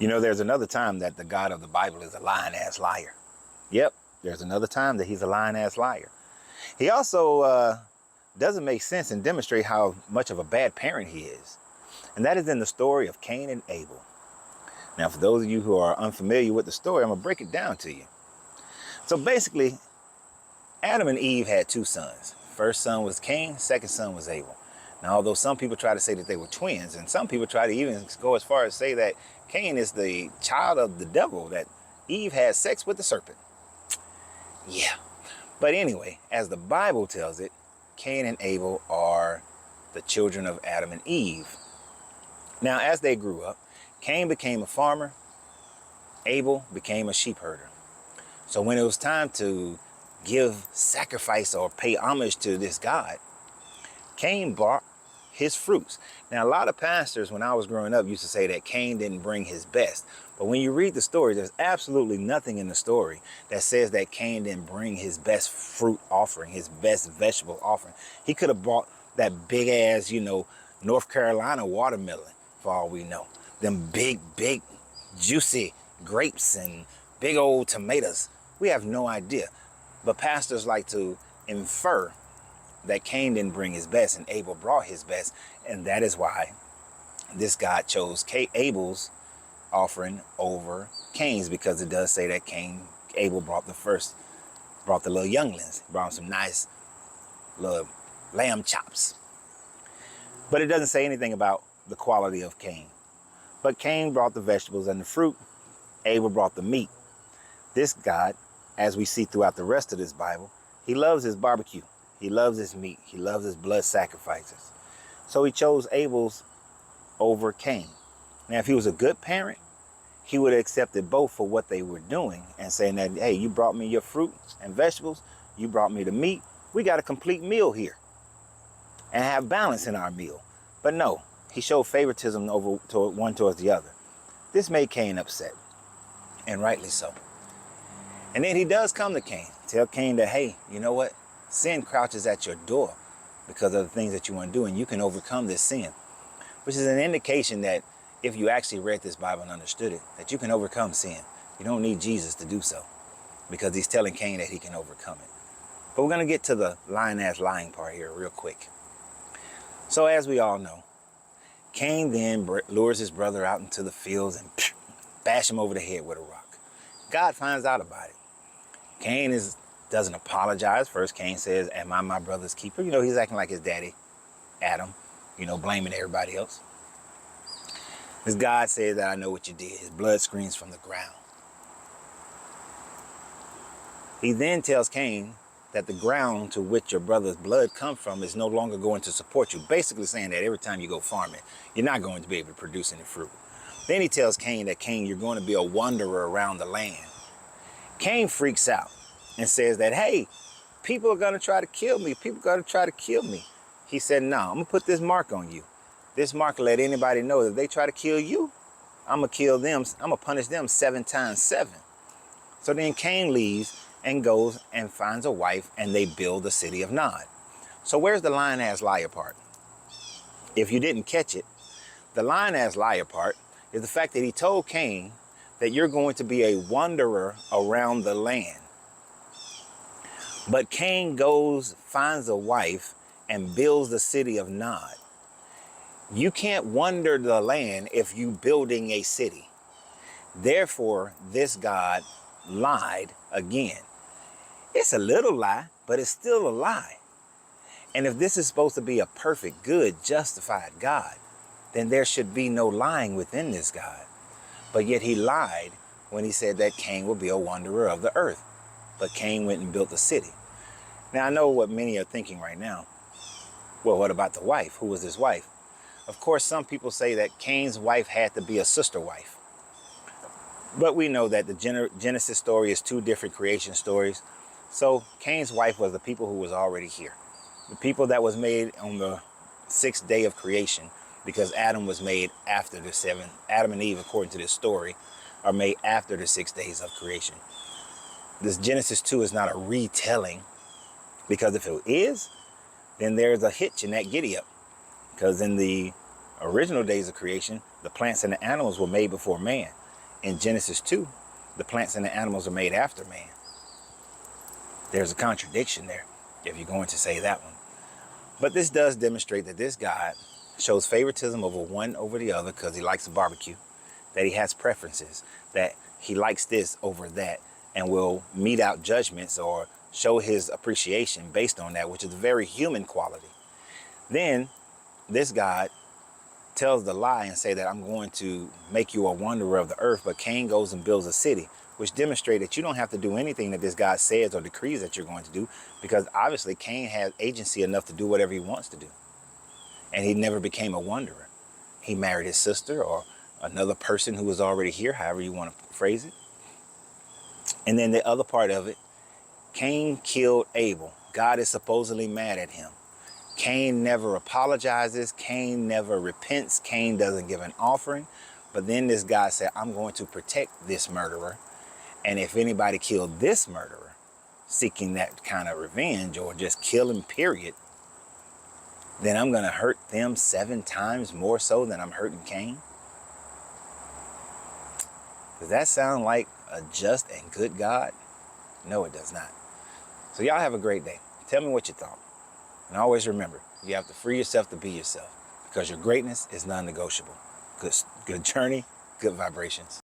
You know, there's another time that the God of the Bible is a lying-ass liar. Yep, there's another time that he's a lying-ass liar. He also doesn't make sense and demonstrate how much of a bad parent he is. And that is in the story of Cain and Abel. Now, for those of you who are unfamiliar with the story, I'm going to break it down to you. So basically, Adam and Eve had two sons. First son was Cain, second son was Abel. Now, although some people try to say that they were twins, and some people try to even go as far as say that Cain is the child of the devil, that Eve had sex with the serpent. Yeah. But anyway, as the Bible tells it, Cain and Abel are the children of Adam and Eve. Now, as they grew up, Cain became a farmer, Abel became a sheep herder. So when it was time to give sacrifice or pay homage to this God, Cain brought his fruits. Now, a lot of pastors, when I was growing up, used to say that Cain didn't bring his best. But when you read the story, there's absolutely nothing in the story that says that Cain didn't bring his best fruit offering, his best vegetable offering. He could have brought that big ass, North Carolina watermelon, for all we know. Them big, juicy grapes and big old tomatoes. We have no idea. But pastors like to infer that Cain didn't bring his best and Abel brought his best. And that is why this God chose Abel's offering over Cain's, because it does say that Abel brought the little younglings, brought him some nice little lamb chops. But it doesn't say anything about the quality of Cain. But Cain brought the vegetables and the fruit. Abel brought the meat. This God, as we see throughout the rest of this Bible, he loves his barbecue. He loves his meat. He loves his blood sacrifices. So he chose Abel's over Cain. Now, if he was a good parent, he would have accepted both for what they were doing and saying that, hey, you brought me your fruit and vegetables. You brought me the meat. We got a complete meal here and have balance in our meal. But no, he showed favoritism one towards the other. This made Cain upset, and rightly so. And then he does come to Cain, tell Cain that, hey, you know what? Sin crouches at your door because of the things that you want to do, and you can overcome this sin, which is an indication that if you actually read this Bible and understood it, that you can overcome sin. You don't need Jesus to do so, because he's telling Cain that he can overcome it. But we're going to get to the lying part here real quick. So as we all know, Cain then lures his brother out into the fields and bash him over the head with a rock. God finds out about it. Cain doesn't apologize. First, Cain says, am I my brother's keeper? He's acting like his daddy, Adam, blaming everybody else. As God says that I know what you did. His blood screams from the ground. He then tells Cain that the ground to which your brother's blood comes from is no longer going to support you. Basically saying that every time you go farming, you're not going to be able to produce any fruit. Then he tells Cain that, Cain, you're going to be a wanderer around the land. Cain freaks out and says that, hey, people are going to try to kill me. People are going to try to kill me. He said, no, I'm going to put this mark on you. This mark will let anybody know that if they try to kill you, I'm going to kill them. I'm going to punish them 7 times 7. So then Cain leaves and goes and finds a wife, and they build the city of Nod. So where's the lying-ass liar part? If you didn't catch it, the lying-ass liar part is the fact that he told Cain that you're going to be a wanderer around the land. But Cain goes, finds a wife, and builds the city of Nod. You can't wander the land if you're building a city. Therefore, this God lied again. It's a little lie, but it's still a lie. And if this is supposed to be a perfect, good, justified God, then there should be no lying within this God. But yet he lied when he said that Cain would be a wanderer of the earth. But Cain went and built a city. Now, I know what many are thinking right now. Well, what about the wife? Who was his wife? Of course, some people say that Cain's wife had to be a sister wife. But we know that the Genesis story is 2 different creation stories. So Cain's wife was the people who was already here. The people that was made on the 6th day of creation, because Adam was made after the 7th. Adam and Eve, according to this story, are made after the 6 days of creation. This Genesis 2 is not a retelling, because if it is, then there's a hitch in that giddy up. Because in the original days of creation, the plants and the animals were made before man. in Genesis 2, the plants and the animals are made after man. There's a contradiction there, if you're going to say that one. But this does demonstrate that this God shows favoritism over one over the other because he likes to barbecue, that he has preferences, that he likes this over that, and will mete out judgments or show his appreciation based on that, which is a very human quality. Then this God tells the lie and say that I'm going to make you a wanderer of the earth, but Cain goes and builds a city, which demonstrates that you don't have to do anything that this God says or decrees that you're going to do, because obviously Cain has agency enough to do whatever he wants to do. And he never became a wanderer. He married his sister or another person who was already here, however you want to phrase it. And then the other part of it, Cain killed Abel. God is supposedly mad at him. Cain never apologizes. Cain never repents. Cain doesn't give an offering. But then this guy said, I'm going to protect this murderer. And if anybody killed this murderer, seeking that kind of revenge or just kill him, period, then I'm going to hurt them 7 times more so than I'm hurting Cain. Does that sound like a just and good God? No, it does not. So y'all have a great day. Tell me what you thought. And always remember, you have to free yourself to be yourself, because your greatness is non-negotiable. Good journey, good vibrations.